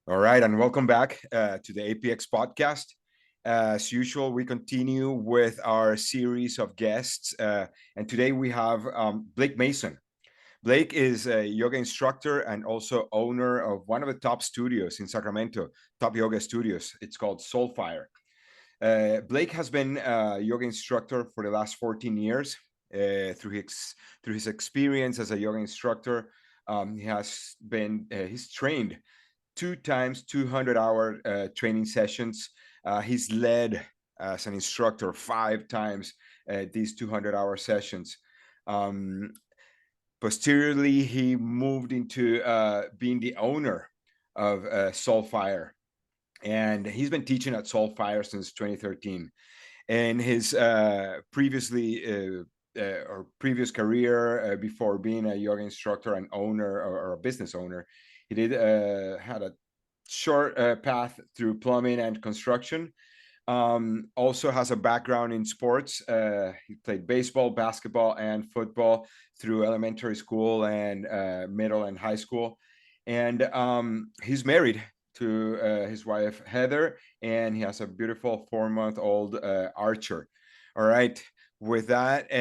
All right, and welcome back to the APX podcast. As usual, we continue with our series of guests, and today we have Blake Mason. Blake is a yoga instructor and also owner of one of the top studios in Sacramento, top yoga studios. It's called Soulfire. Blake has been a yoga instructor for the last 14 years. Through his experience as a yoga instructor, he's trained 2 times 200-hour training sessions. He's led as an instructor 5 times these 200-hour sessions. Posteriorly, he moved into being the owner of Soulfire, and he's been teaching at Soulfire since 2013. And his previous career before being a yoga instructor and owner or a business owner, he had a short path through plumbing and construction. Also has a background in sports. He played baseball, basketball, and football through elementary school and middle and high school. And he's married to his wife, Heather, and he has a beautiful 4-month-old Archer. All right. With that,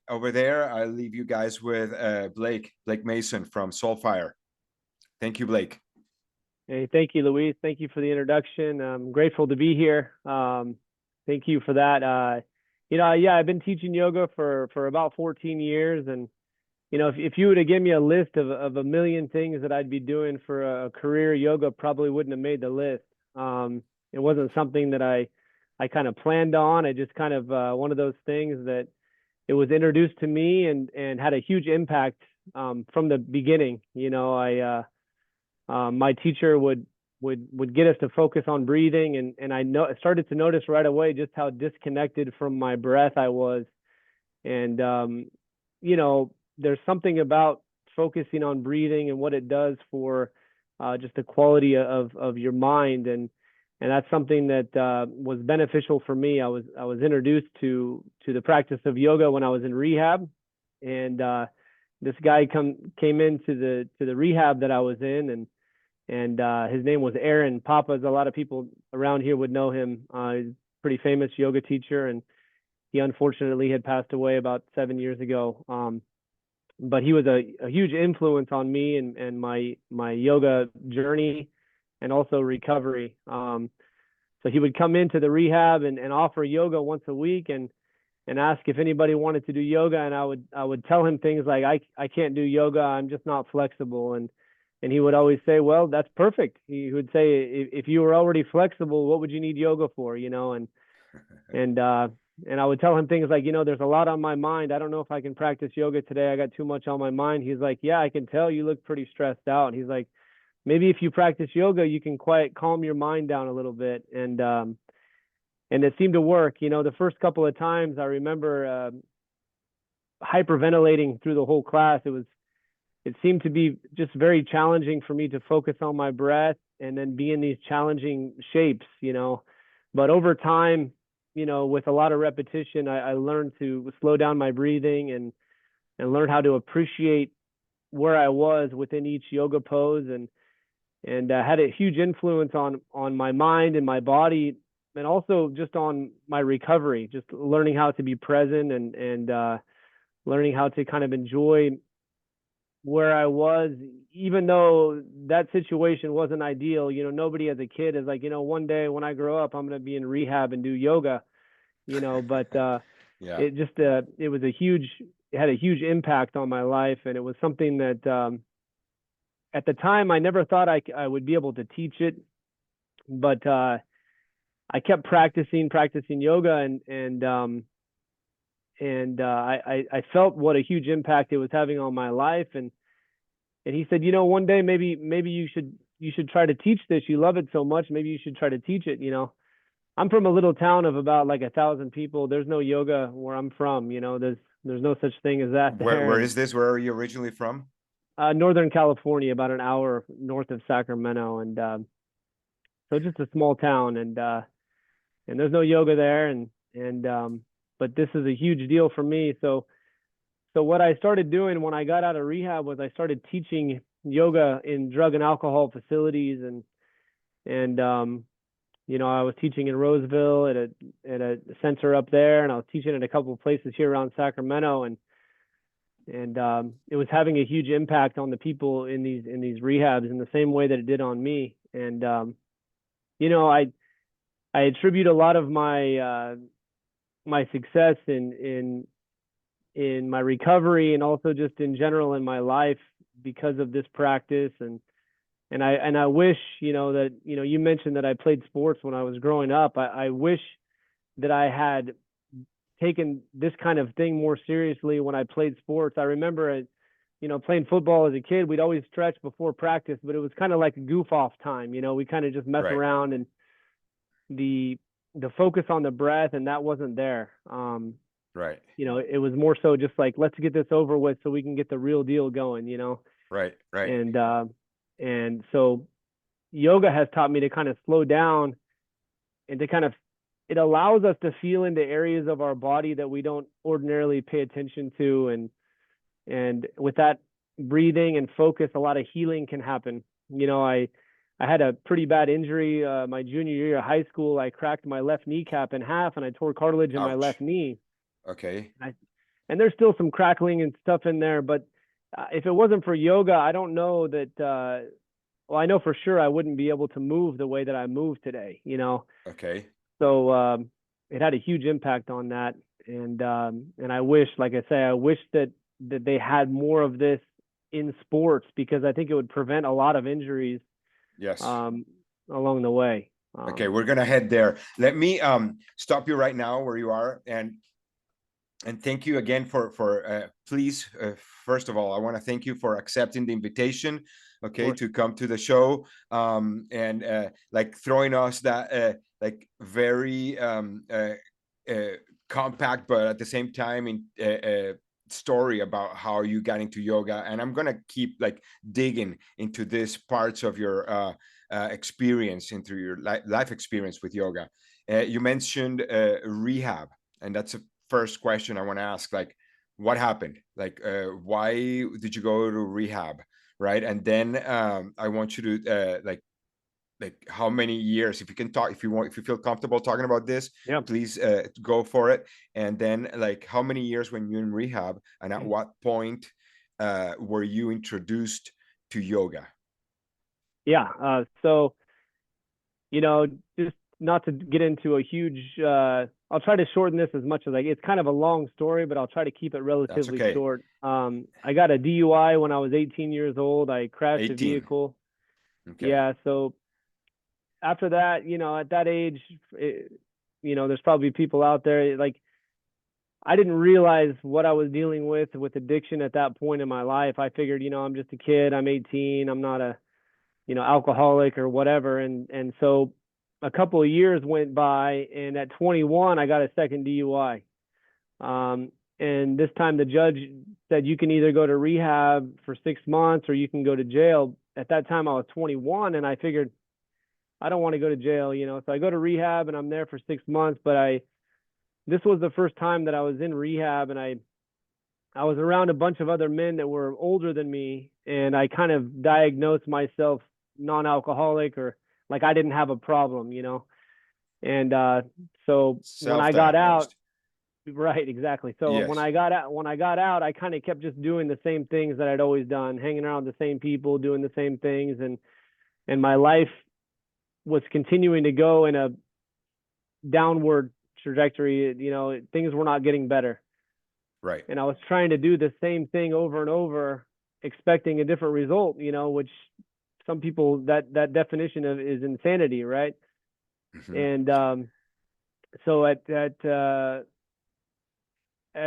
over there, I'll leave you guys with Blake Mason from Soulfire. Thank you, Blake. Hey, thank you, Luis. Thank you for the introduction. I'm grateful to be here. Thank you for that. I've been teaching yoga for about 14 years. And, if you would have given me a list of a million things that I'd be doing for a career, yoga probably wouldn't have made the list. It wasn't something that I kind of planned on. I just kind of one of those things that it was introduced to me and had a huge impact from the beginning. My teacher would get us to focus on breathing, and I started to notice right away just how disconnected from my breath I was. And there's something about focusing on breathing and what it does for just the quality of your mind, and that's something that was beneficial for me. I was introduced to the practice of yoga when I was in rehab, and this guy came into the rehab that I was in, and his name was Aaron Papas. A lot of people around here would know him. He's a pretty famous yoga teacher, and he unfortunately had passed away about 7 years ago. But he was a huge influence on me and my yoga journey and also recovery. So he would come into the rehab and offer yoga once a week and ask if anybody wanted to do yoga. And I would tell him things like, I can't do yoga. I'm just not flexible. And he would always say, well, that's perfect. He would say, if you were already flexible, what would you need yoga for? And I would tell him things like, there's a lot on my mind. I don't know if I can practice yoga today. I got too much on my mind. He's like, yeah, I can tell you look pretty stressed out. He's like, maybe if you practice yoga, you can calm your mind down a little bit. And it seemed to work. The first couple of times I remember hyperventilating through the whole class. It seemed to be just very challenging for me to focus on my breath and then be in these challenging shapes, but over time, with a lot of repetition, I learned to slow down my breathing and learn how to appreciate where I was within each yoga pose, and had a huge influence on my mind and my body, and also just on my recovery, just learning how to be present and learning how to kind of enjoy where I was, even though that situation wasn't ideal. Nobody as a kid is like, one day when I grow up, I'm going to be in rehab and do yoga, but Yeah. it had a huge impact on my life. And it was something that at the time I never thought I would be able to teach it, but I kept practicing yoga, and I felt what a huge impact it was having on my life. And he said, one day maybe you should try to teach this. You love it so much. Maybe you should try to teach it. I'm from a little town of about like 1,000 people. There's no yoga where I'm from. There's no such thing as that there. Where is this? Where are you originally from? Northern California, about an hour north of Sacramento. And so just a small town, and there's no yoga there. But this is a huge deal for me. So what I started doing when I got out of rehab was I started teaching yoga in drug and alcohol facilities, and And you know, I was teaching in Roseville at a center up there, and I was teaching at a couple of places here around Sacramento, and it was having a huge impact on the people in these rehabs in the same way that it did on me. And you know, I attribute a lot of my success in my recovery and also just in general in my life because of this practice. And I wish, you know, that, you know, you mentioned that I played sports when I was growing up. I wish that I had taken this kind of thing more seriously when I played sports. I remember, you know, playing football as a kid, we'd always stretch before practice, but it was kind of like a goof off time. You know, we kind of just mess Right. around, and the focus on the breath, and that wasn't there. Right. You know, it was more so just like, let's get this over with so we can get the real deal going, you know. Right. Right. And so yoga has taught me to kind of slow down and to kind of, it allows us to feel into areas of our body that we don't ordinarily pay attention to. And with that breathing and focus, a lot of healing can happen. You know, I had a pretty bad injury my junior year of high school. I cracked my left kneecap in half, and I tore cartilage in my left Ouch. knee. Okay. And there's still some crackling and stuff in there, but if it wasn't for yoga, I don't know that. Well, I know for sure I wouldn't be able to move the way that I move today. You know, Okay. so it had a huge impact on that. And I wish, like I say, I wish that they had more of this in sports, because I think it would prevent a lot of injuries Yes. um, along the way. Okay, we're gonna head there. Let me stop you right now where you are, and thank you again for please, first of all, I want to thank you for accepting the invitation, Of okay, course. to come to the show, and like throwing us that like very compact but at the same time in story about how you got into yoga. And I'm gonna keep like digging into these parts of your experience, into your life experience with yoga. You mentioned rehab, and that's a first question I want to ask. Like, what happened? Like, why did you go to rehab, right? And then I want you to like how many years, if you can talk, if you want, if you feel comfortable talking about this, Yeah. please go for it. And then like how many years when you're in rehab, and at what point were you introduced to yoga? Yeah. So, you know, just not to get into a huge, I'll try to shorten this as much as it's kind of a long story, but I'll try to keep it That's relatively okay. short. I got a DUI when I was 18 years old. I crashed a 18. vehicle. Okay. Yeah. So after that, you know, at that age, you know, there's probably people out there like, I didn't realize what I was dealing with addiction at that point in my life. I figured, you know, I'm just a kid. I'm 18. I'm not a, you know, alcoholic or whatever. And so a couple of years went by, and at 21, I got a second DUI. Um, and this time the judge said you can either go to rehab for 6 months or you can go to jail. At that time I was 21, and I figured I don't want to go to jail, you know. So I go to rehab and I'm there for 6 months, but this was the first time that I was in rehab, and I was around a bunch of other men that were older than me, and I kind of diagnosed myself non-alcoholic, or like I didn't have a problem, you know. And so when I got out, Self-diagnosed. right, exactly. So Yes. when I got out, I kind of kept just doing the same things that I'd always done, hanging around the same people, doing the same things, and my life was continuing to go in a downward trajectory. You know, things were not getting better. Right. And I was trying to do the same thing over and over, expecting a different result, you know, which some people, that definition of is insanity, right? Hmm. And so at a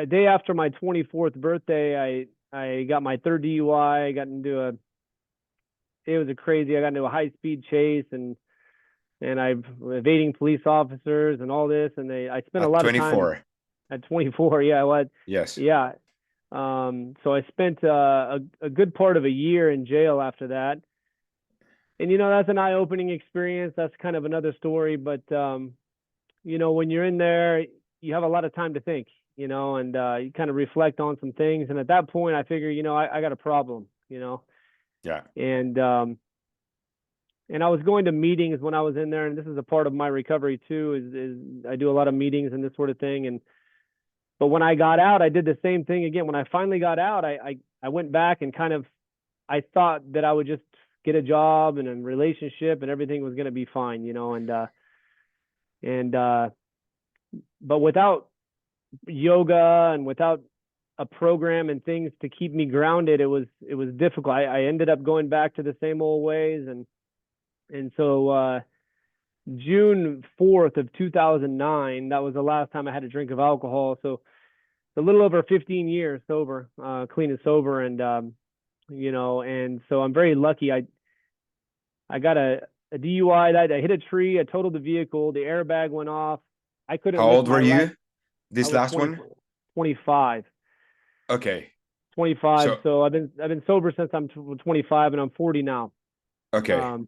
day after my 24th birthday, I got my third DUI. I got into it was a crazy. I got into a high speed chase, and I've evading police officers and all this, and I spent a At lot of time 24. at 24. Yeah, what? Yes. Yeah. So I spent a good part of a year in jail after that. And, you know, that's an eye-opening experience. That's kind of another story. But, you know, when you're in there, you have a lot of time to think, you know, and you kind of reflect on some things. And at that point, I figure, you know, I got a problem, you know. Yeah. And and I was going to meetings when I was in there, and this is a part of my recovery too. Is I do a lot of meetings and this sort of thing. And but when I got out, I did the same thing again. When I finally got out, I went back and kind of I thought that I would just get a job and a relationship and everything was going to be fine, you know. And but without yoga and without a program and things to keep me grounded, it was difficult. I ended up going back to the same old ways, and so June 4th of 2009, that was the last time I had a drink of alcohol. So a little over 15 years sober, clean and sober, and you know, and so I'm very lucky. I got a DUI that I hit a tree, I totaled the vehicle, the airbag went off. I couldn't How lift old my were right. you? I This was last 20, one? 25. Okay. 25. So, So I've been sober since I'm 25, and I'm 40 now. okay. Um,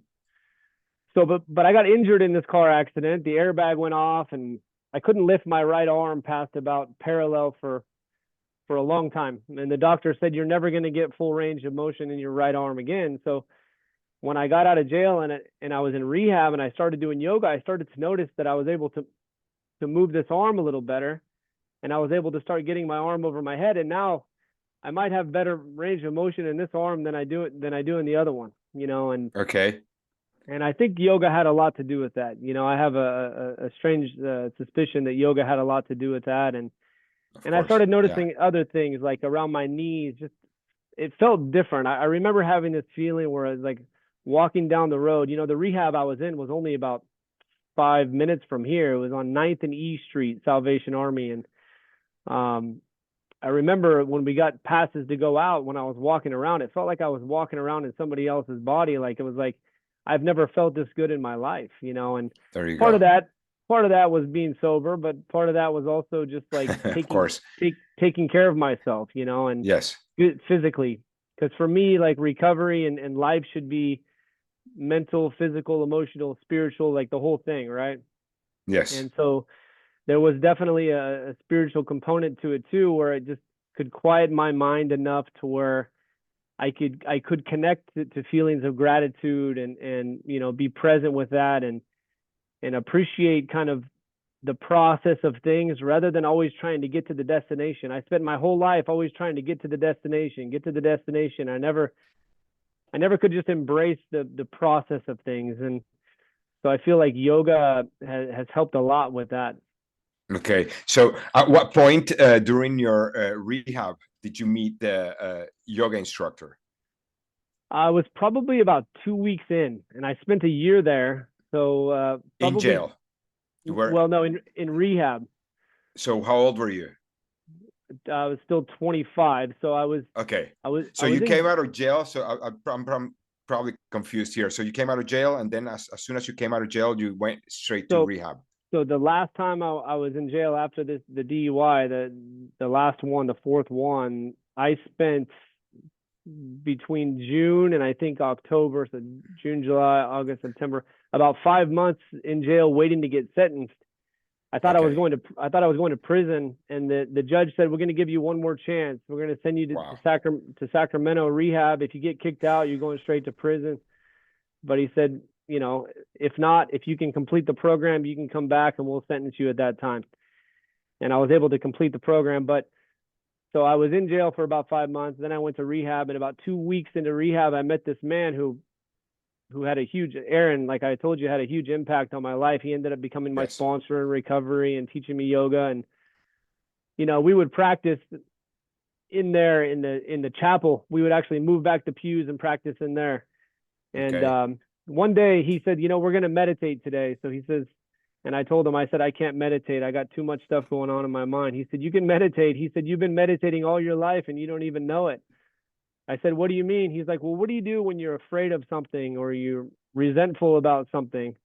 so but I got injured in this car accident. The airbag went off, and I couldn't lift my right arm past about parallel for a long time. And the doctor said you're never going to get full range of motion in your right arm again. So when I got out of jail and I was in rehab and I started doing yoga, I started to notice that I was able to move this arm a little better, and I was able to start getting my arm over my head. And now I might have better range of motion in this arm than I do in the other one, you know. Okay. And I think yoga had a lot to do with that. You know, I have a strange suspicion that yoga had a lot to do with that. Of And I course. started Yeah. noticing other things like around my knees. Just it felt different. I remember having this feeling where I was like walking down the road. You know, the rehab I was in was only about 5 minutes from here. It was on Ninth and E Street, Salvation Army, and um, I remember when we got passes to go out, when I was walking around, it felt like I was walking around in somebody else's body. Like it was like I've never felt this good in my life, you know. And There you part go. of that, part of that was being sober, but part of that was also just like Of course. taking care of myself, you know, and Yes. physically. Because for me, like recovery and life should be mental, physical, emotional, spiritual, like the whole thing, right? Yes. And so there was definitely a spiritual component to it too, where it just could quiet my mind enough to where I could connect to feelings of gratitude and you know be present with that and appreciate kind of the process of things rather than always trying to get to the destination. I spent my whole life always trying to get to the destination, get to the destination. I never could just embrace the process of things, and so I feel like yoga has helped a lot with that. Okay. So, at what point during your rehab did you meet the yoga instructor? I was probably about 2 weeks in, and I spent a year there. So In probably, jail. You were. well, no, in rehab. So, how old were you? I was still 25, so Okay. I was So I was you came in. out of jail. So I'm probably confused here. So you came out of jail, and then as soon as you came out of jail, you went straight to So rehab. so the last time I was in jail after the DUI, the last one, the fourth one, I spent between June and I think October, so June, July, August, September, about 5 months in jail waiting to get sentenced. Okay. I thought I was going to prison, and the judge said we're going to give you one more chance. We're going to send you Wow. to Sacramento rehab. If you get kicked out, you're going straight to prison. But he said, you know, if not, if you can complete the program, you can come back and we'll sentence you at that time. And I was able to complete the program, but so I was in jail for about 5 months. Then I went to rehab, and about 2 weeks into rehab, I met this man who had a huge Aaron, like I told you, had a huge impact on my life. He ended up becoming my Yes. sponsor in recovery and teaching me yoga. And you know, we would practice in there in the chapel. We would actually move back the pews and practice in there. And Okay. one day he said, you know, we're going to meditate today. So he says, and I told him, I said, I can't meditate. I got too much stuff going on in my mind. He said, you can meditate. He said, you've been meditating all your life and you don't even know it. I said, what do you mean? He's like, well, what do you do when you're afraid of something or you're resentful about something?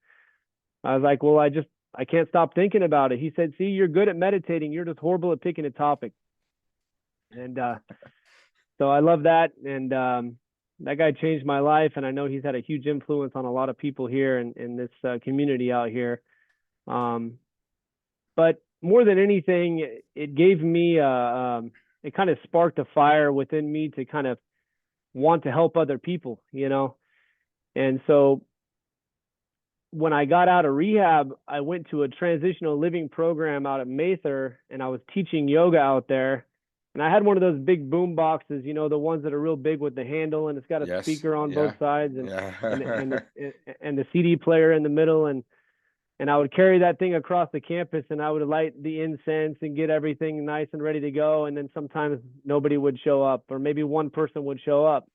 I was like, well, I can't stop thinking about it. He said, see, you're good at meditating. You're just horrible at picking a topic. And so I love that. And that guy changed my life. And I know he's had a huge influence on a lot of people here in this community out here. Um, but more than anything, it gave me, it kind of sparked a fire within me to kind of want to help other people, you know? And so when I got out of rehab, I went to a transitional living program out at Mather, and I was teaching yoga out there. And I had one of those big boom boxes, you know, the ones that are real big with the handle, and it's got a Yes. speaker on both Yeah. sides, Yeah. and the CD player in the middle, and I would carry that thing across the campus, and I would light the incense and get everything nice and ready to go. And then sometimes nobody would show up, or maybe one person would show up.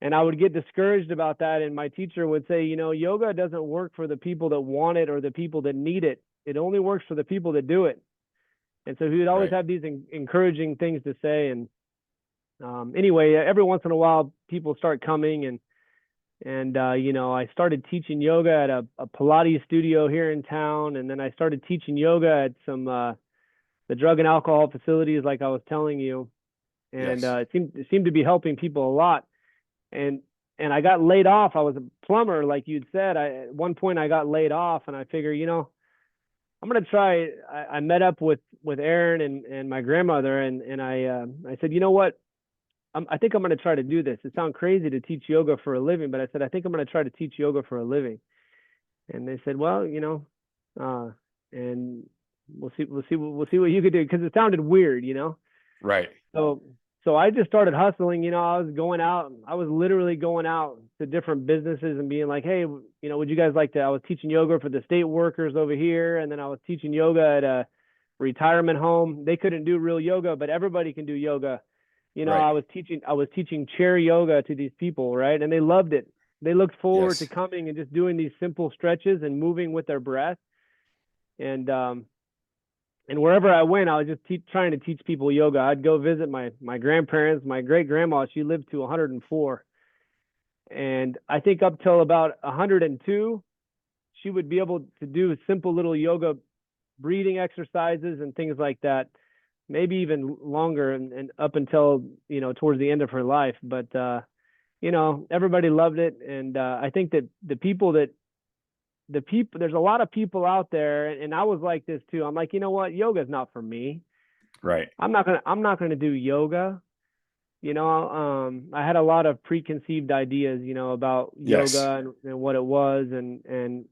And I would get discouraged about that. And my teacher would say, you know, yoga doesn't work for the people that want it or the people that need it. It only works for the people that do it. And so he would always Right. have these encouraging things to say. And anyway, every once in a while, people start coming, and you know, I started teaching yoga at a Pilates studio here in town, and then I started teaching yoga at some the drug and alcohol facilities, like I was telling you, and Yes. it seemed to be helping people a lot. And I got laid off. I was a plumber, like you'd said. At one point I got laid off, and I figure, you know, I'm gonna try. I met up with Aaron and my grandmother, and I said, you know what? I think I'm going to try to do this. It sounds crazy to teach yoga for a living, but I said, I think I'm going to try to teach yoga for a living. And they said, well, you know, and we'll see what you could do. Cause it sounded weird, you know? Right. So, so I just started hustling, you know, I was literally going out to different businesses and being like, hey, you know, would you guys like to, I was teaching yoga for the state workers over here. And then I was teaching yoga at a retirement home. They couldn't do real yoga, but everybody can do yoga. You know, Right. I was teaching chair yoga to these people, right? And they loved it. They looked forward to Yes. coming and just doing these simple stretches and moving with their breath. And wherever I went, I was just trying to teach people yoga. I'd go visit my grandparents. My great grandma, she lived to 104, and I think up till about 102, she would be able to do simple little yoga breathing exercises and things like that, maybe even longer, and up until, you know, towards the end of her life. But you know, everybody loved it. And I think that there's a lot of people out there, and I was like this too. I'm like, you know what, yoga is not for me. Right. I'm not gonna do yoga. You know, I had a lot of preconceived ideas, you know, about Yes. yoga and what it was. And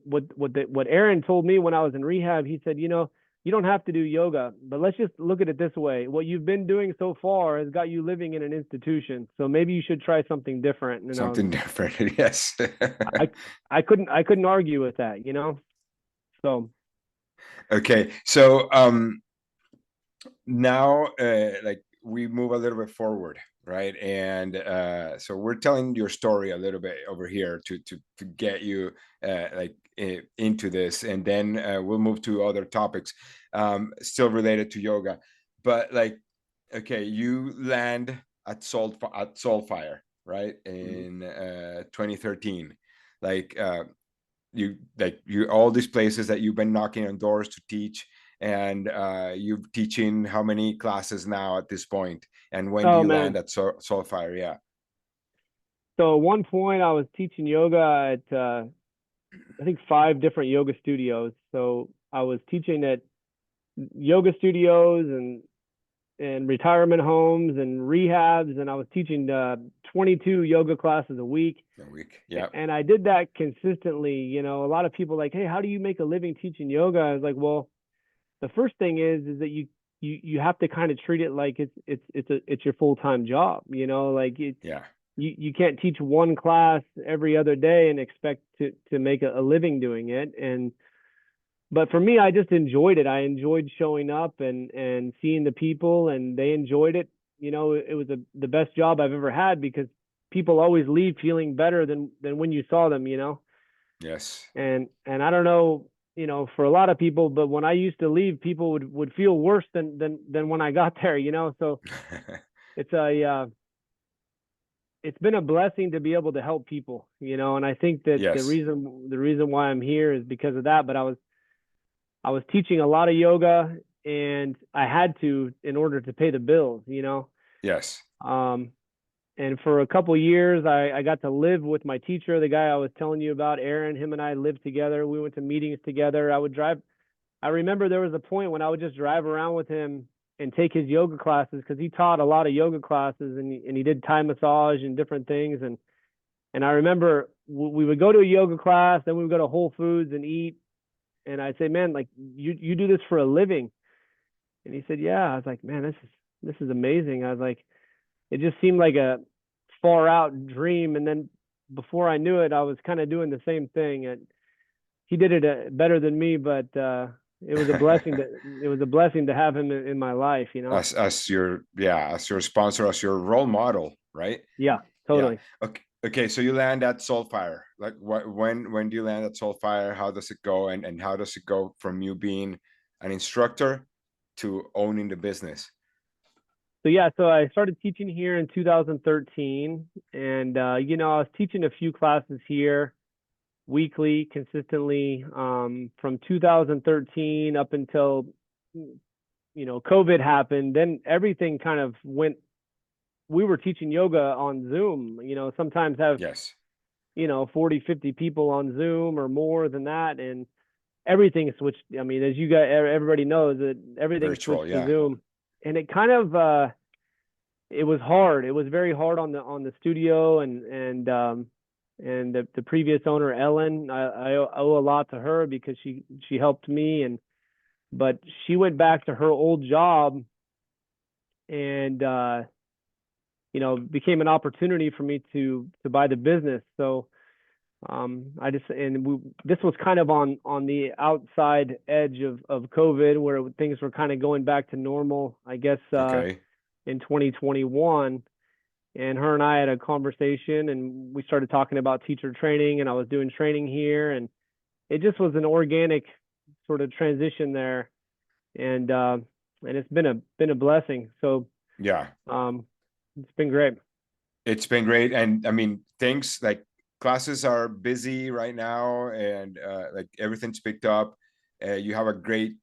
what Aaron told me when I was in rehab, he said, you know, you don't have to do yoga, but let's just look at it this way. What you've been doing so far has got you living in an institution. So maybe you should try something different. You know, Something different. Yes. I I couldn't argue with that, you know? So Okay. So now like we move a little bit forward, right? And so we're telling your story a little bit over here to get you like into this, and then we'll move to other topics still related to yoga. But like, okay, you land at Soulfire, right, mhm. in 2013. Like you all these places that you've been knocking on doors to teach, and you're teaching how many classes now at this point, and when do Oh you man. land at Soulfire? Yeah. So at one point I was teaching yoga at I think 5 different yoga studios. So I was teaching at yoga studios and retirement homes and rehabs, and I was teaching 22 yoga classes a week. A week. Yeah. And I did that consistently. You know, a lot of people like, hey, how do you make a living teaching yoga? I was like, well, the first thing is that you have to kind of treat it like it's your full-time job. You know, like Yeah. you can't teach one class every other day and expect to make a living doing it. And but for me, I just enjoyed it. I enjoyed showing up and seeing the people, and they enjoyed it. You know, it was the best job I've ever had, because people always leave feeling better than when you saw them, you know. Yes. And I don't know, you know, for a lot of people, but when I used to leave, people would feel worse than when I got there, you know. So it's a it's been a blessing to be able to help people, you know. And I think that Yes. the reason why I'm here is because of that. But I was teaching a lot of yoga, and I had to, in order to pay the bills, you know. Yes. Um, and for a couple of years, I got to live with my teacher, the guy I was telling you about, Aaron. Him and I lived together. We went to meetings together. I would drive. I remember there was a point when I would just drive around with him and take his yoga classes, because he taught a lot of yoga classes, and he did Thai massage and different things. And I remember we would go to a yoga class, then we would go to Whole Foods and eat. And I'd say, man, like you do this for a living. And he said, yeah. I was like, man, this is amazing. I was like, it just seemed like a far out dream. And then before I knew it, I was kind of doing the same thing. And he did it better than me, but it was a blessing to have him in my life, you know? As your, yeah, as your sponsor, as your role model, right? Yeah, Yeah. totally. Okay. So you land at Soulfire. Like when do you land at Soulfire? How does it go? And how does it go from you being an instructor to owning the business? So yeah, so I started teaching here in 2013, and you know, I was teaching a few classes here weekly, consistently, from 2013 up until, you know, COVID happened. Then everything kind of went. We were teaching yoga on Zoom. You know, sometimes have, Yes. you know, 40, 50 people on Zoom or more than that, and everything switched. I mean, as you guys, everybody knows that everything Virtual. switched to Yeah. Zoom, and it kind of it was hard. It was very hard on the studio, and the previous owner, Ellen. I owe a lot to her because she helped me, and but she went back to her old job, and you know, became an opportunity for me to buy the business. So I just, this was kind of on the outside edge of COVID, where things were kind of going back to normal, I guess, Okay. in 2021. And her and I had a conversation, and we started talking about teacher training, and I was doing training here, and it just was an organic sort of transition there. And it's been a blessing. So Yeah. um, it's been great. It's been great. And I mean, things like classes are busy right now, and like everything's picked up. You have a great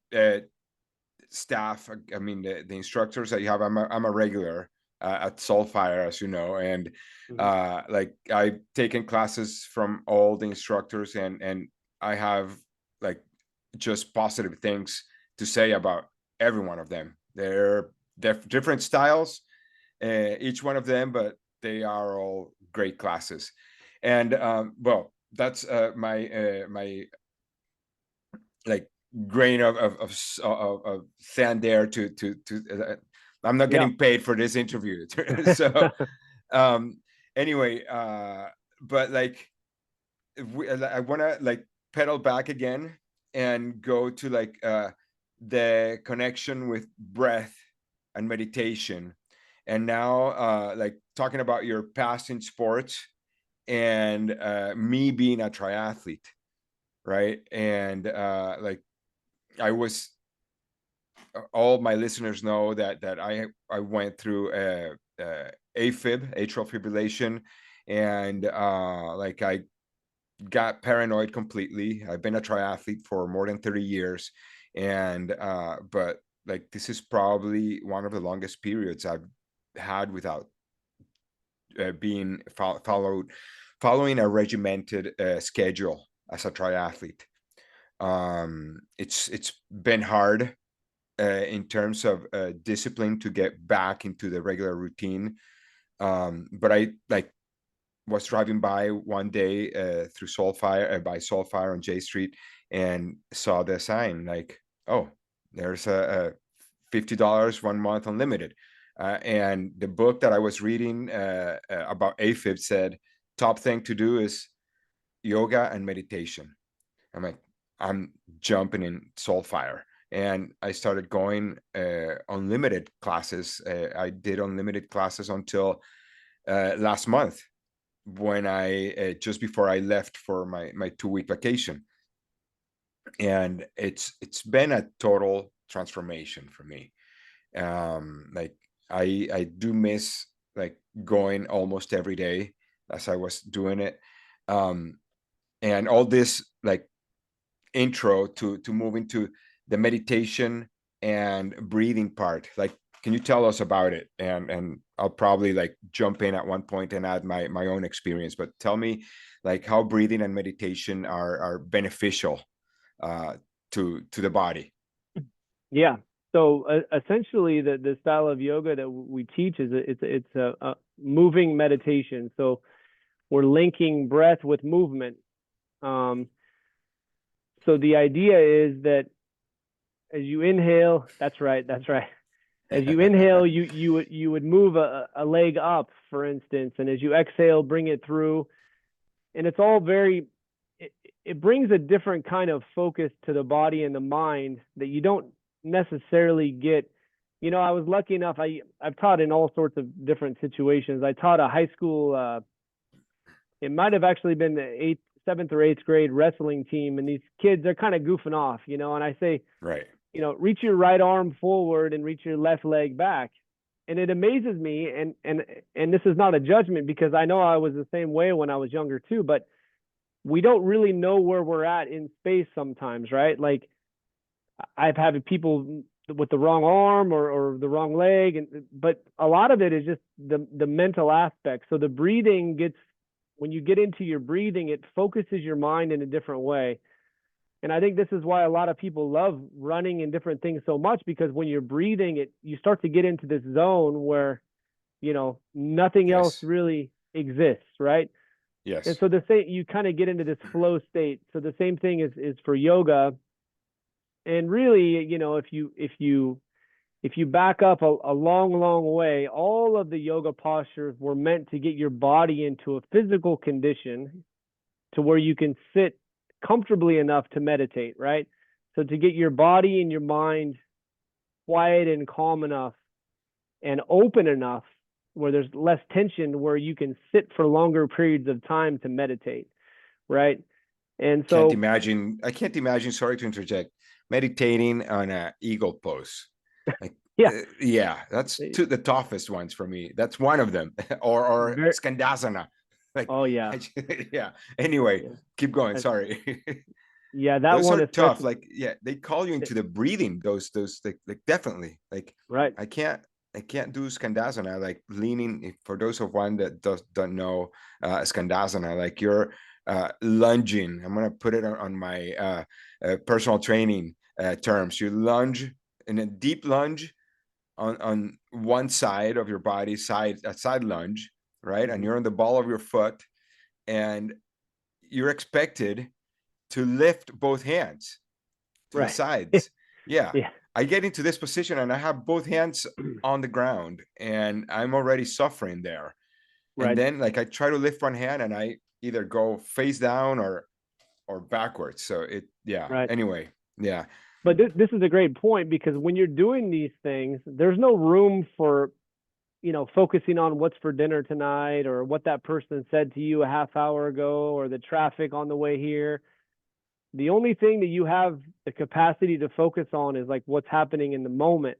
staff. I mean, the instructors that you have. I'm a regular at Soulfire, as you know, and Mhm. like I've taken classes from all the instructors, and I have like just positive things to say about every one of them. They're different styles, each one of them, but they are all great classes. And well, that's my like grain of sand there to I'm not Yeah. getting paid for this interview. So um anyway, but like I want to like pedal back again and go to like the connection with breath and meditation, and now like talking about your past in sports, and me being a triathlete, right? And like I was, all my listeners know that I went through AFib, atrial fibrillation, and like I got paranoid completely. I've been a triathlete for more than 30 years, and but like this is probably one of the longest periods I've had without being following a regimented schedule as a triathlete. It's been hard in terms of discipline to get back into the regular routine. But I like was driving by one day through Soulfire by Soulfire on J Street, and saw the sign like, oh, there's a $50 1 month unlimited. And the book that I was reading about AFib said top thing to do is yoga and meditation. I'm like, I'm jumping in Soulfire. And I started going unlimited classes. I did unlimited classes until last month, when I just before I left for my 2 week vacation. And it's been a total transformation for me. Like I do miss like going almost every day as I was doing it. Um, and all this like intro to move into the meditation and breathing part. Like, can you tell us about it? And I'll probably like jump in at one point and add my own experience, but tell me like how breathing and meditation are beneficial uh to the body. Yeah. So essentially, the style of yoga that we teach is it's a moving meditation. So we're linking breath with movement. So the idea is that as you inhale, that's right. As you inhale, you would move a leg up, for instance, and as you exhale, bring it through. And it's all very, it brings a different kind of focus to the body and the mind that you don't necessarily get. You know, I was lucky enough, I've taught in all sorts of different situations. I taught a high school, it might have actually been the seventh or eighth grade wrestling team, and these kids are kind of goofing off, you know, and I say, Right. you know, reach your right arm forward and reach your left leg back. And it amazes me, and this is not a judgment, because I know I was the same way when I was younger too, but we don't really know where we're at in space sometimes, right? Like I've had people with the wrong arm or the wrong leg, but a lot of it is just the mental aspect. So the breathing gets, when you get into your breathing, it focuses your mind in a different way. And I think this is why a lot of people love running and different things so much, because when you're breathing, you start to get into this zone where, you know, nothing else Yes. really exists, right? And Yes. so you kind of get into this flow state. So the same thing is for yoga. And really, you know, if you back up a long way, all of the yoga postures were meant to get your body into a physical condition to where you can sit comfortably enough to meditate, right? So to get your body and your mind quiet and calm enough and open enough where there's less tension, where you can sit for longer periods of time to meditate, right? And Can't so, imagine. I can't imagine. Sorry to interject. Meditating on a eagle pose. Like, yeah, yeah, that's the toughest ones for me. That's one of them. or very, skandasana. Like, oh yeah, yeah. Anyway, yeah, keep going. Uh, Sorry. yeah, that Those one are tough. especially, Like, yeah, they call you into the breathing. Those like definitely. Like, right? I can't. I can't do skandasana, like leaning. For those of one that don't know skandasana, like you're lunging. I'm gonna put it on my personal training terms. You lunge in a deep lunge on one side of your body, a side lunge, right? And Mm-hmm. you're on the ball of your foot, and you're expected to lift both hands to the Right. sides. Yeah. Yeah. I get into this position and I have both hands on the ground and I'm already suffering there. And Right. then like I try to lift one hand and I either go face down or backwards. So yeah. Right. Anyway, yeah. But this is a great point, because when you're doing these things, there's no room for, you know, focusing on what's for dinner tonight or what that person said to you a half hour ago or the traffic on the way here. The only thing that you have the capacity to focus on is like what's happening in the moment.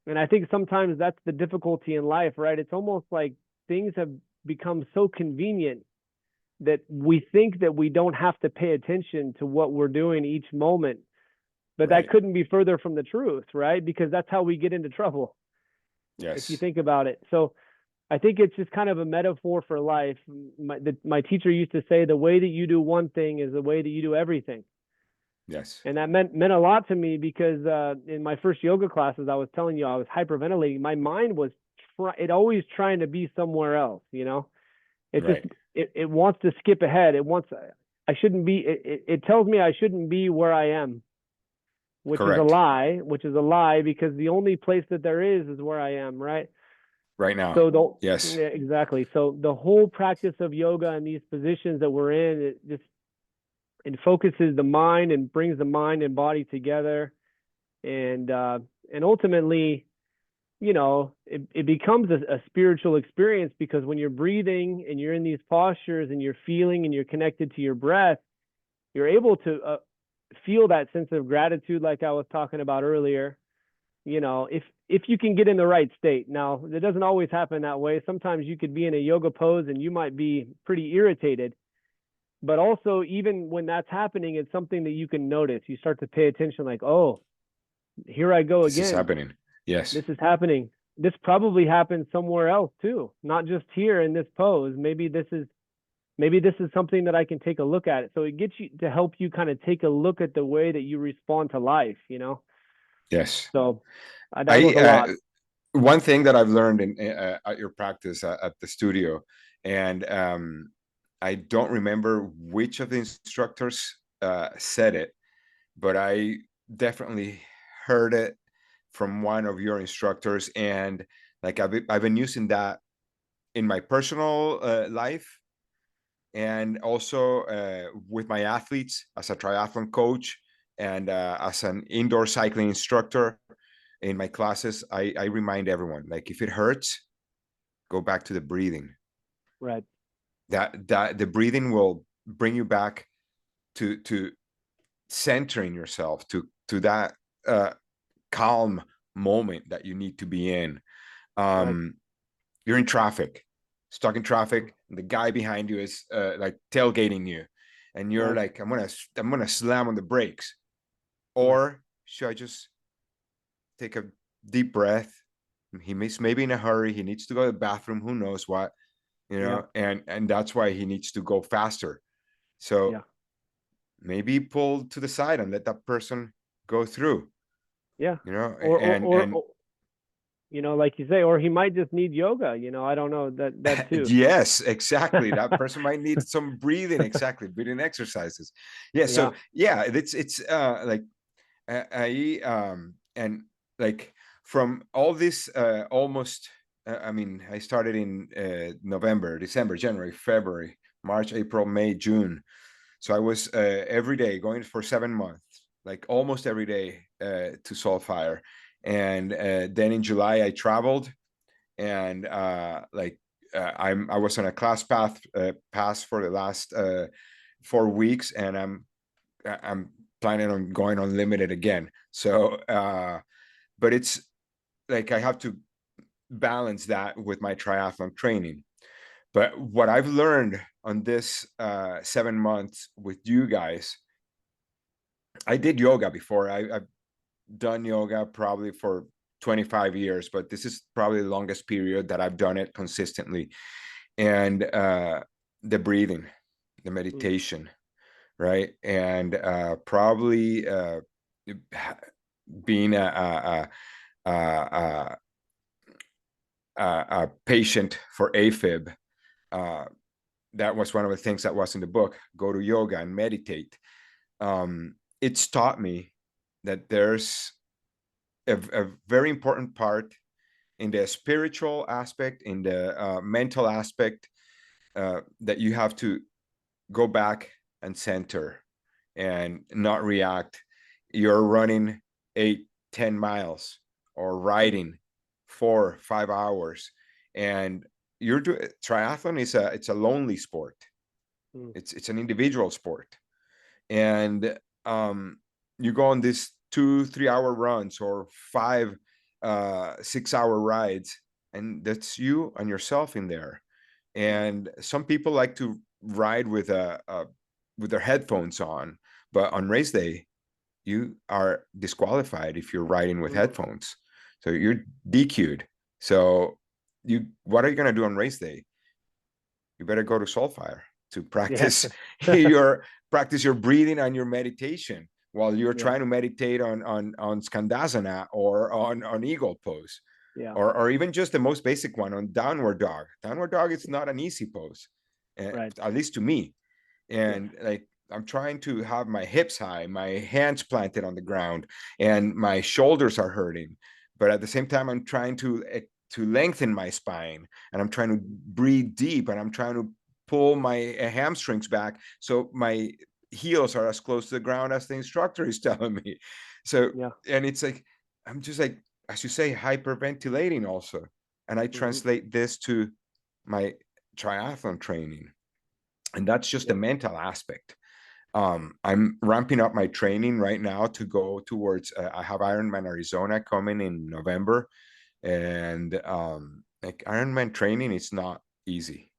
And I think sometimes that's the difficulty in life, right? It's almost like things have become so convenient that we think that we don't have to pay attention to what we're doing each moment. But that Right. couldn't be further from the truth, right? Because that's how we get into trouble, if you Yes. think about it. So I think it's just kind of a metaphor for life. My teacher used to say, the way that you do one thing is the way that you do everything. Yes. And that meant a lot to me, because in my first yoga classes, I was telling you, I was hyperventilating. My mind was always trying to be somewhere else, you know? It just, Right. it wants to skip ahead. I shouldn't be, it tells me I shouldn't be where I am, which is a Correct. lie, because the only place that there is where I am, right? Right now. So Yes. yeah, exactly. So the whole practice of yoga and these positions that we're in, it focuses the mind and brings the mind and body together, and ultimately, you know, it becomes a spiritual experience, because when you're breathing and you're in these postures and you're feeling and you're connected to your breath, you're able to feel that sense of gratitude, like I was talking about earlier. You know, if you can get in the right state. Now, it doesn't always happen that way. Sometimes you could be in a yoga pose and you might be pretty irritated. But also, even when that's happening, it's something that you can notice. You start to pay attention, like, oh, here I go This is again. happening. Yes. This is happening. This probably happened somewhere else too, not just here in this pose. Maybe this is something that I can take a look at. So it gets you to help you kind of take a look at the way that you respond to life, you know? Yes. So that was I a lot. one thing that I've learned in at your practice at the studio And I don't remember which of the instructors said it, but I definitely heard it from one of your instructors. And like I've been using that in my personal life, and also with my athletes as a triathlon coach, and as an indoor cycling instructor in my classes. I remind everyone, like, if it hurts, go back to the breathing. Right. That the breathing will bring you back to centering yourself, to that calm moment that you need to be in. Right. You're in traffic, stuck in traffic, and the guy behind you is like tailgating you, and you're Right. like, I'm gonna slam on the brakes. Right. Or should I just take a deep breath? He's maybe in a hurry, he needs to go to the bathroom, who knows what, Yeah. and that's why he needs to go faster. So Yeah. maybe pull to the side and let that person go through, Yeah. Or, and like you say, or he might just need yoga. I don't know that too. yes, exactly. That person might need some breathing, exactly, breathing exercises. Yeah. Yeah. So yeah, it's like and like from all this almost. I mean, I started in November, December, January, February, March, April, May, June. So I was every day going for 7 months, like almost every day to Soulfire. And then in July, I traveled, and I was on a class pass for the last 4 weeks, and I'm planning on going unlimited again. So, but it's like I have to balance that with my triathlon training. But what I've learned on this 7 months with you guys, I did yoga before. I've done yoga probably for 25 years, but this is probably the longest period that I've done it consistently. And the breathing, the Mm. meditation, right? And probably being a, a patient for AFib. Uh, that was one of the things that was in the book. Go to yoga and meditate. It's taught me that there's a very important part in the spiritual aspect, in the mental aspect, that you have to go back and center and not react. You're running 8, 10 miles, or Mm. riding 4, 5 hours, and you're doing triathlon is it's a lonely sport. Mm. It's an individual sport, and you go on these 2, 3 hour runs, or 5, 6 hour rides, and that's you and yourself in there. Yeah. And some people like to ride with their headphones on, but on race day you are disqualified if you're riding with Mm. headphones, so you're DQ'd. So what are you going to do on race day? You better go to Soulfire to Yes. practice your breathing and your meditation while you're Yeah. trying to meditate on Skandasana, or on eagle pose, Yeah. or even just the most basic one on downward dog. Downward dog is not an easy pose, Right. at least to me. Yes. And like, I'm trying to have my hips high, my hands planted on the ground, and my shoulders are hurting, but at the same time I'm trying to lengthen my spine, and I'm trying to breathe deep, and I'm trying to pull my hamstrings back so my heels are as close to the ground as the instructor is telling me. So, Yeah. and it's like, I'm just like, as you say, hyperventilating also. And I Hmm. translate this to my triathlon training, and that's just the Yeah. mental aspect. I'm ramping up my training right now to go towards. I have Ironman Arizona coming in November, and like, Ironman training is not easy.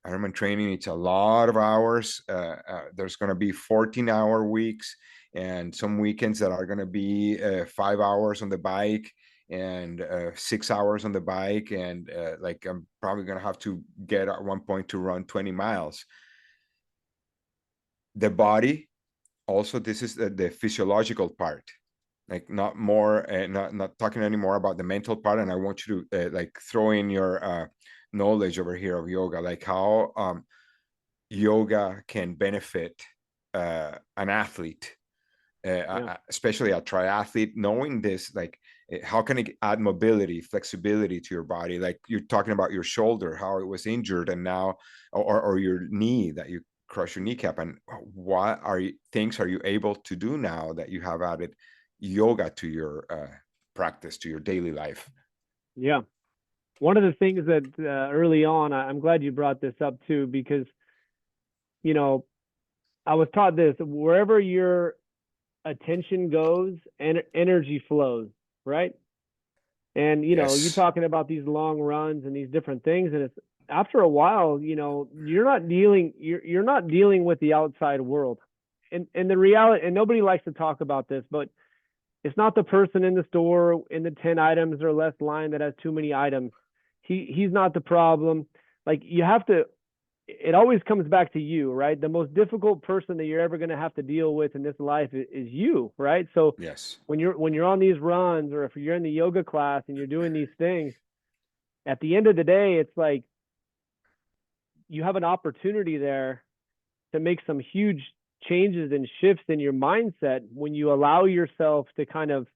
Ironman training, it's a lot of hours. There's going to be 14-hour weeks, and some weekends that are going to be 5 hours on the bike, and 6 hours on the bike, and like, I'm probably going to have to get at one point to run 20 miles. The body also, this is the physiological part, like, not more not talking anymore about the mental part. And I want you to like throw in your knowledge over here of yoga, like how yoga can benefit an athlete, Yeah. especially a triathlete, knowing this, like how can it add mobility, flexibility to your body? Like you're talking about your shoulder, how it was injured, and now, or your knee, that you crush your kneecap, and what things are you able to do now that you have added yoga to your practice, to your daily life? Yeah. One of the things that early on, I'm glad you brought this up too, because, you know, I was taught this: wherever your attention goes, and energy flows, right? And, you're Yes. talking about these long runs and these different things, and it's after a while, you're not dealing with the outside world. And the reality, and nobody likes to talk about this, but it's not the person in the store in the 10 items or less line that has too many items. He's not the problem. Like, you have to, it always comes back to you, right? The most difficult person that you're ever going to have to deal with in this life is you, right? So Yes. when you're on these runs, or if you're in the yoga class and you're doing these things, at the end of the day, it's like you have an opportunity there to make some huge changes and shifts in your mindset when you allow yourself to kind of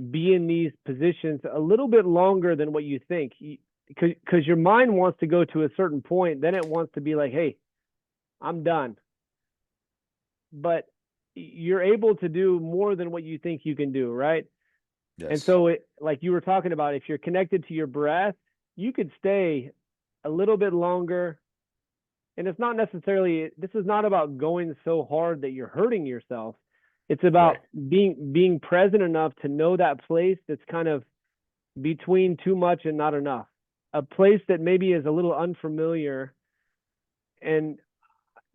be in these positions a little bit longer than what you think, because your mind wants to go to a certain point, then it wants to be like, hey, I'm done. But you're able to do more than what you think you can do, right? And Yes. so, like you were talking about, if you're connected to your breath, you could stay a little bit longer. And it's not necessarily, this is not about going so hard that you're hurting yourself. It's Right. about being present enough to know that place that's kind of between too much and not enough. A place that maybe is a little unfamiliar, and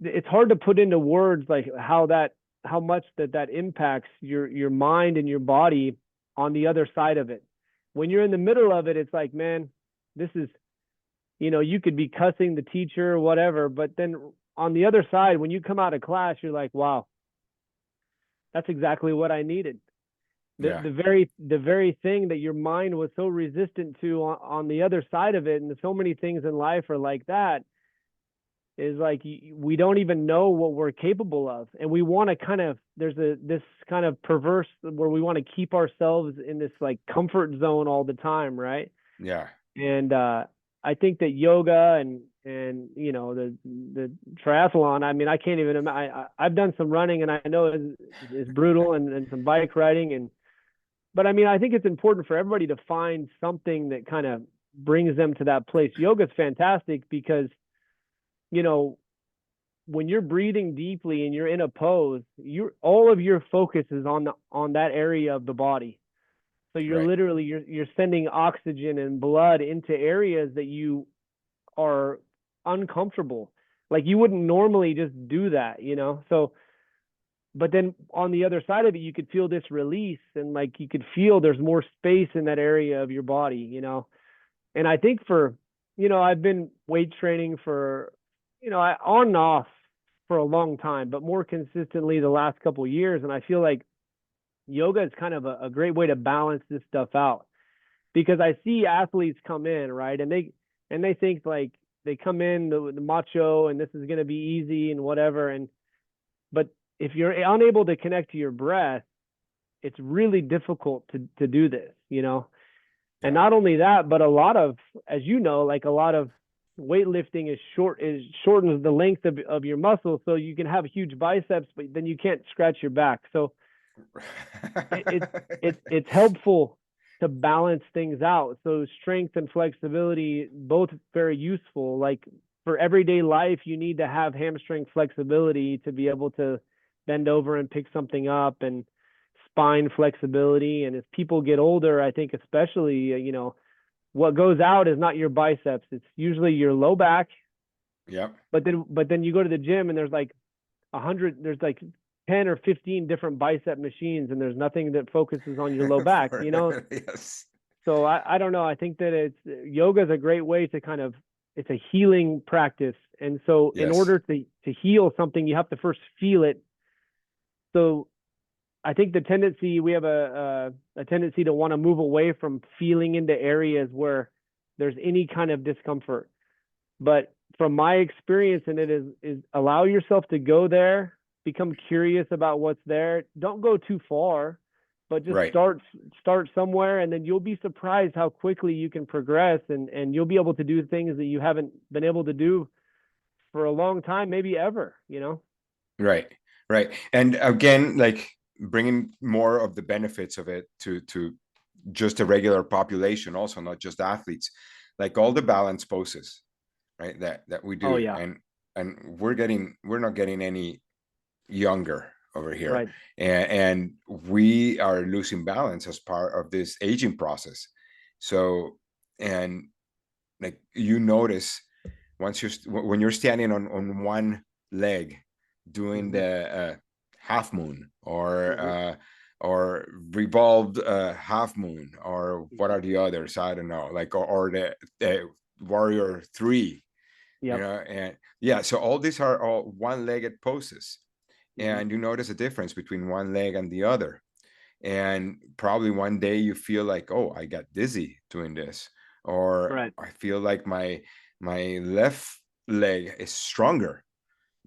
it's hard to put into words like how much that impacts your mind and your body on the other side of it. When you're in the middle of it, it's like, man, this is, you could be cussing the teacher or whatever, but then on the other side, when you come out of class, you're like, wow, that's exactly what I needed. The Yeah. the very thing that your mind was so resistant to on the other side of it, and so many things in life are like that, is like we don't even know what we're capable of, and we want to kind of, there's this kind of perverse where we want to keep ourselves in this like comfort zone all the time, right? Yeah. And I think that yoga and the triathlon, I mean, I can't even I've done some running, and I know it's brutal, and some bike riding, but I mean, I think it's important for everybody to find something that kind of brings them to that place. Yoga is fantastic because, you know, when you're breathing deeply and you're in a pose, all of your focus is on that area of the body. So you're Right. literally you're sending oxygen and blood into areas that you are uncomfortable. Like, you wouldn't normally just do that. So, but then on the other side of it, you could feel this release, and like you could feel there's more space in that area of your body. And I think I've been weight training for, on and off for a long time, but more consistently the last couple of years. And I feel like yoga is kind of a great way to balance this stuff out, because I see athletes come in, right, and they think like they come in the macho, and this is going to be easy and whatever, but if you're unable to connect to your breath, it's really difficult to do this. And Yeah. not only that, but a lot of, as you know, like a lot of weightlifting shortens the length of your muscle, so you can have huge biceps, but then you can't scratch your back. So it's helpful to balance things out. So strength and flexibility, both very useful. Like, for everyday life, you need to have hamstring flexibility to be able to bend over and pick something up, and spine flexibility. And as people get older, I think especially, what goes out is not your biceps. It's usually your low back. Yep. But then you go to the gym, and there's like 10 or 15 different bicep machines, and there's nothing that focuses on your low back. Yes. So I don't know. I think that yoga is a great way to kind of, it's a healing practice. And so in Yes. order to heal something, you have to first feel it. So I think we have a tendency to want to move away from feeling into areas where there's any kind of discomfort. But from my experience in it is allow yourself to go there, become curious about what's there. Don't go too far, but just Right. start somewhere, and then you'll be surprised how quickly you can progress, and you'll be able to do things that you haven't been able to do for a long time, maybe ever, you know? Right. Right. And again, like bringing more of the benefits of it to just a regular population, also not just athletes, like all the balance poses, right? That we Oh do, yeah, and we're not getting any younger over here, right. and we are losing balance as part of this aging process. So, and like you notice once when you're standing on one leg doing Mm-hmm. the half moon Mm-hmm. or revolved half moon, or what Mm-hmm. are the others, I don't know, like, or the warrior three, you Yep. know. And yeah, so all these are all one-legged poses, Mm-hmm. and you notice a difference between one leg and the other. And probably one day you feel like, oh, I got dizzy doing this, or Right. I feel like my left leg is stronger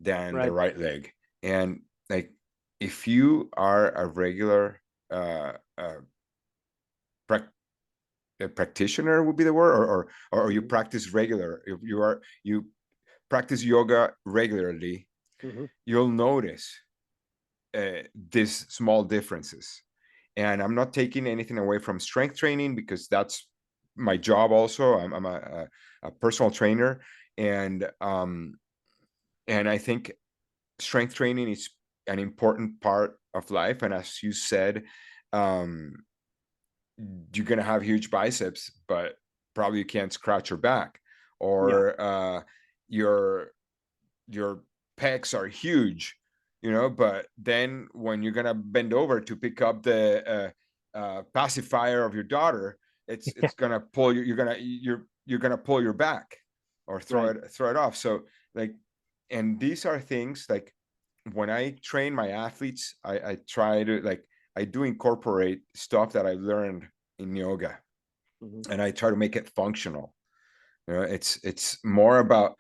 than the Right. right leg. And like, if you are a regular uh, uh prac- a practitioner would be the word, or you Mm-hmm. practice regular, if you practice yoga regularly, Mm-hmm. you'll notice these small differences. And I'm not taking anything away from strength training, because that's my job also. I'm a personal trainer, and I think strength training is an important part of life. And as you said, um, you're gonna have huge biceps, but probably you can't scratch your back, Yeah. or your your pecs are huge, you know, but then when you're gonna bend over to pick up the pacifier of your daughter, Yeah. it's gonna pull you. You're gonna pull your back, or Right. throw it off. So like, and these are things like, when I train my athletes, I try to, like, I do incorporate stuff that I learned in yoga, Mm-hmm. and I try to make it functional. You know, it's more about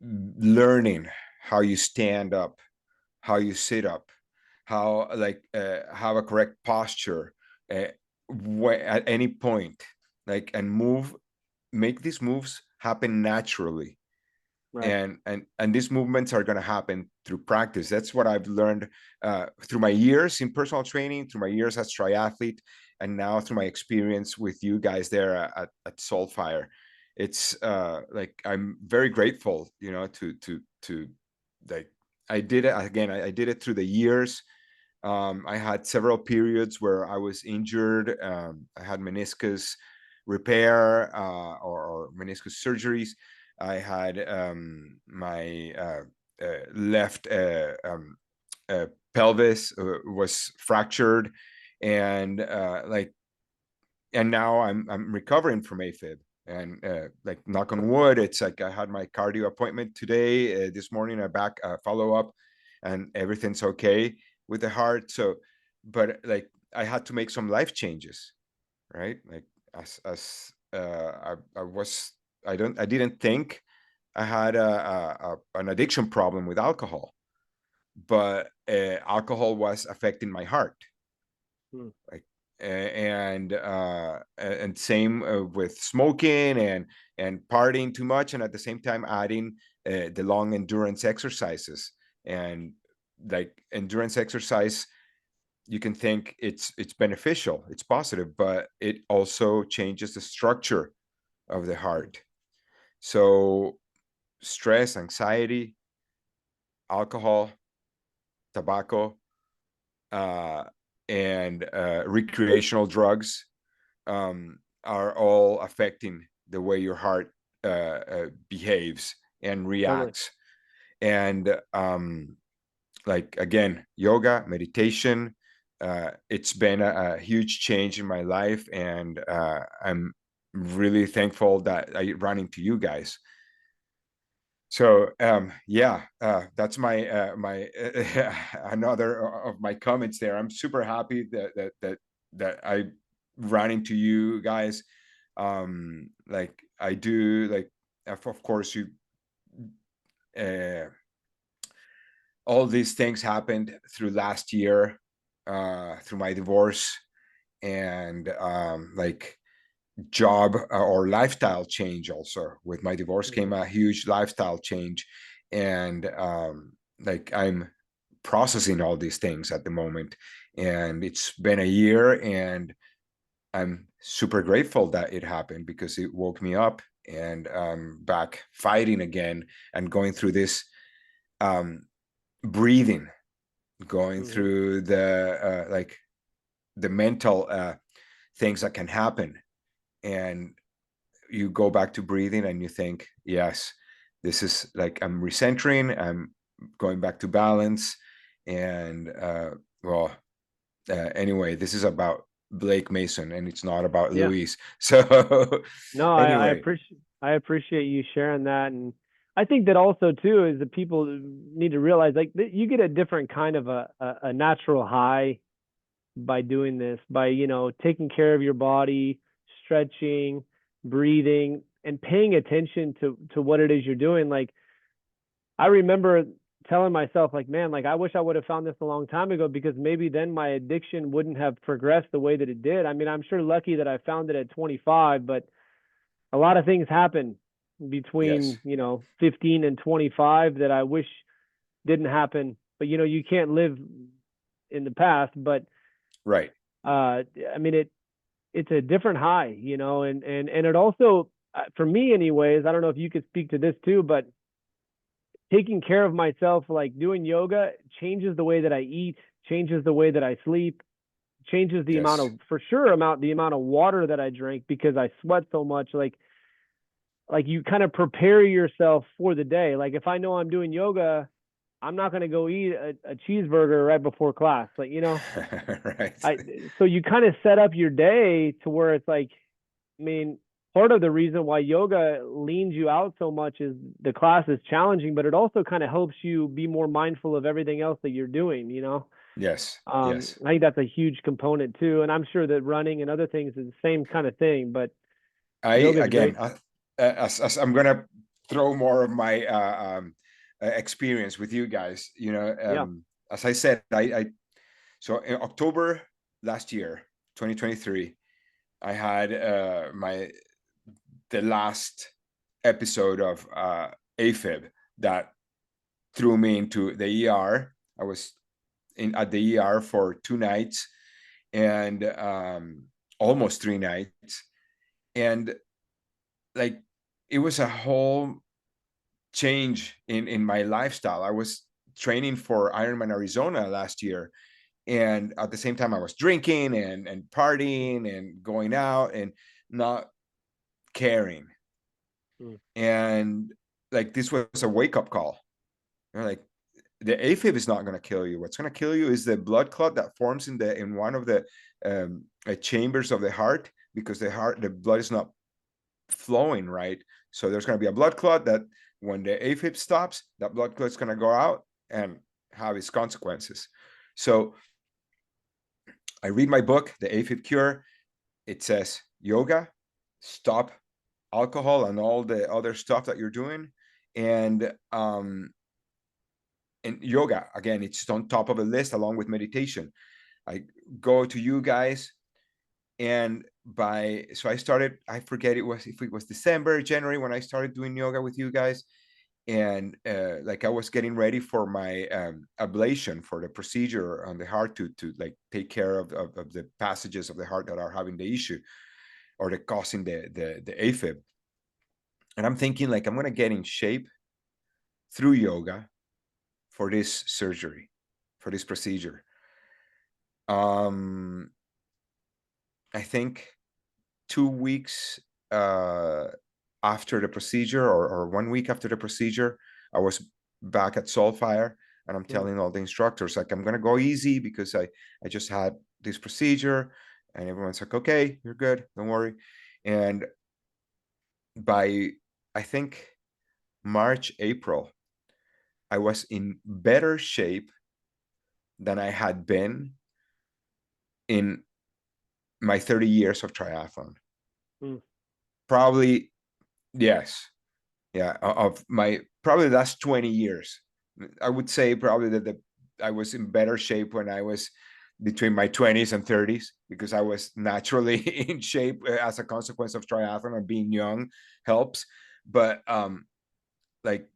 learning how you stand up, how you sit up, how, like, have a correct posture uh, at any point, like, and make these moves happen naturally. Right. And these movements are going to happen through practice. That's what I've learned through my years in personal training, through my years as triathlete, and now through my experience with you guys there at Soulfire. It's like, I'm very grateful, you know, to like, I did it again. I did it through the years. I had several periods where I was injured. I had meniscus repair, or meniscus surgeries. I had my left pelvis was fractured, and like, and now I'm recovering from AFib. And like, knock on wood, it's like I had my cardio appointment today. This morning, I back follow up, and everything's okay with the heart. So, but like, I had to make some life changes, right? Like, as I didn't think I had an addiction problem with alcohol, but alcohol was affecting my heart, Mm. like, and same with smoking and partying too much, and at the same time adding the long endurance exercises. And like, endurance exercise, you can think it's beneficial, it's positive, but it also changes the structure of the Mm. heart. So stress, anxiety, alcohol, tobacco, uh, and recreational drugs are all affecting the way your heart behaves and Totally. reacts. And like, again, yoga, meditation, it's been a huge change in my life, and I'm really thankful that I ran into you guys. So yeah, that's my another of my comments there. I'm super happy that I ran into you guys. Like, I do like, of course, you uh, all these things happened through last year, through my divorce, and like job or lifestyle change. Also with my divorce came a huge lifestyle change, and like I'm processing all these things at the moment, and it's been a year, and I'm super grateful that it happened because it woke me up, and I'm back fighting again and going through this um breathing, going Mm-hmm. through the like the mental things that can happen, and you go back to breathing and you think, yes, this is like I'm recentering, I'm going back to balance, and well, anyway, this is about Blake Mason and it's not about Yeah. Luis. So No, anyway, I appreciate you sharing that, and I think that also too is that people need to realize like you get a different kind of a natural high by doing this, by taking care of your body, stretching, breathing, and paying attention to what it is you're doing. Like I remember telling myself like, man, like I wish I would have found this a long time ago because maybe then my addiction wouldn't have progressed the way that it did. I mean, I'm sure lucky that I found it at 25, but a lot of things happen yes, between 15 and 25 that I wish didn't happen. But you can't live in the past. But right, I mean, it's a different high, and it also, for me anyways, I don't know if you could speak to this too, but taking care of myself, like doing yoga, changes the way that I eat, changes the way that I sleep, changes the amount yes. of, for sure, the amount of water that I drink because I sweat so much. Like you kind of prepare yourself for the day. Like if I know I'm doing yoga, I'm not going to go eat a cheeseburger right before class. Like, Right, I so you kind of set up your day to where it's like, I mean, part of the reason why yoga leans you out so much is the class is challenging, but it also kind of helps you be more mindful of everything else that you're doing. yes, yes. I think that's a huge component too, and I'm sure that running and other things is the same kind of thing. But I yoga is again, great. as I'm gonna throw more of my experience with you guys. Yeah. As I said, I so in October last year, 2023, I had the last episode of AFib that threw me into the ER. I was in at the ER for 2 nights, and almost 3 nights, and like it was a whole change in my lifestyle. I was training for Ironman Arizona last year, and at the same time I was drinking and partying and going out and not caring. Mm. And like this was a wake-up call. Like the AFib is not going to kill you. What's going to kill you is the blood clot that forms in one of the chambers of the heart, because the blood is not flowing right. So there's going to be a blood clot that when the AFib stops, that blood clot is going to go out and have its consequences. So I read my book, The AFib Cure. It says yoga, stop alcohol and all the other stuff that you're doing, and yoga again, it's on top of the list along with meditation. I go to you guys, and so I started, I forget if it was December, January when I started doing yoga with you guys, and like I was getting ready for my ablation for the procedure on the heart to like take care of the passages of the heart that are having the issue or the causing the AFib. And I'm thinking like I'm gonna get in shape through yoga for this surgery, for this procedure. um I think 2 weeks uh after the procedure, or 1 week after the procedure, I was back at Soulfire, and I'm Mm. telling all the instructors like I'm gonna go easy because I just had this procedure, and everyone's like, okay, you're good, don't worry. And by, I think, March, April, I was in better shape than I had been in my 30 years of triathlon. Mm. Probably Yes. Yeah. Of my probably last 20 years, I would say probably that I was in better shape when I was between my 20s and 30s, because I was naturally in shape as a consequence of triathlon, and being young helps. But like,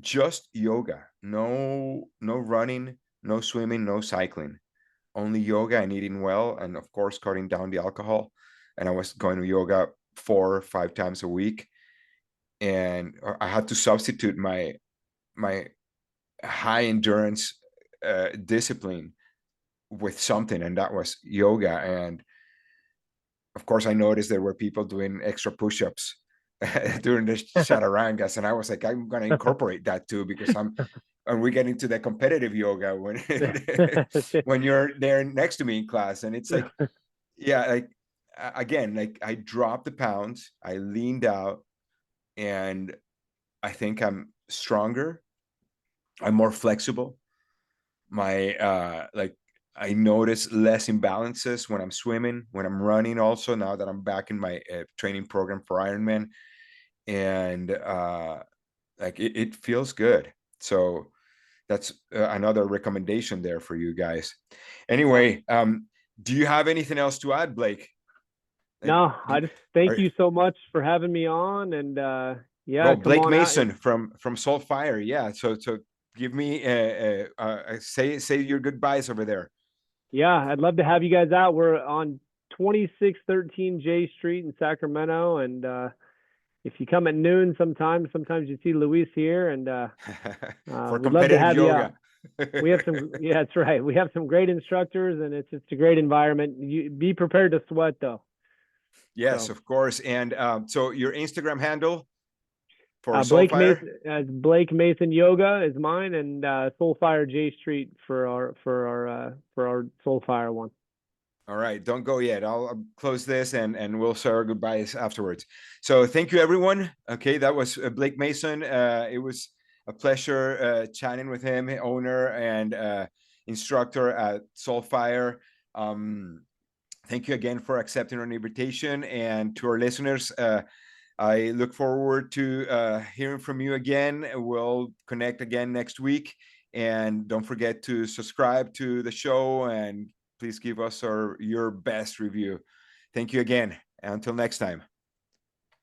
just yoga, no running, no swimming, no cycling, only yoga and eating well, and of course cutting down the alcohol. And I was going to yoga 4 or 5 times a week, and I had to substitute my high endurance discipline with something, and that was yoga. And of course, I noticed there were people doing extra push-ups during the chaturangas, and I was like, I'm going to incorporate that too, because and we get into the competitive yoga when when you're there next to me in class, and it's like, yeah, like, again, like, I dropped the pounds, I leaned out, and I think I'm stronger, I'm more flexible. My like, I notice less imbalances when I'm swimming, when I'm running, also now that I'm back in my training program for Ironman. And like, it feels good. So that's another recommendation there for you guys. Yeah. Anyway, do you have anything else to add, Blake? Like, No, I just thank are, you so much for having me on, and yeah, oh, come Blake on out. Mason from Soulfire, yeah. So give me say your goodbyes over there. Yeah, I'd love to have you guys out. We're on 2613 J Street in Sacramento, and if you come at noon, sometimes you see Luis here, and For we'd love to competitive have you yoga. out. We have some, yeah, that's right. We have some great instructors, and it's just a great environment. You be prepared to sweat though. Yes, So of course. And so your Instagram handle for Blake Soulfire? Mason, Blake Mason Yoga is mine, and Soulfire J Street for our Soulfire one. All right, don't go yet. I'll close this, and we'll say our goodbyes afterwards. So thank you, everyone. Okay, that was Blake Mason. It was a pleasure chatting with him, owner and instructor at Soulfire. Thank you again for accepting our invitation. And to our listeners, I look forward to hearing from you again. We'll connect again next week. And don't forget to subscribe to the show, and please give us your best review. Thank you again. Until next time.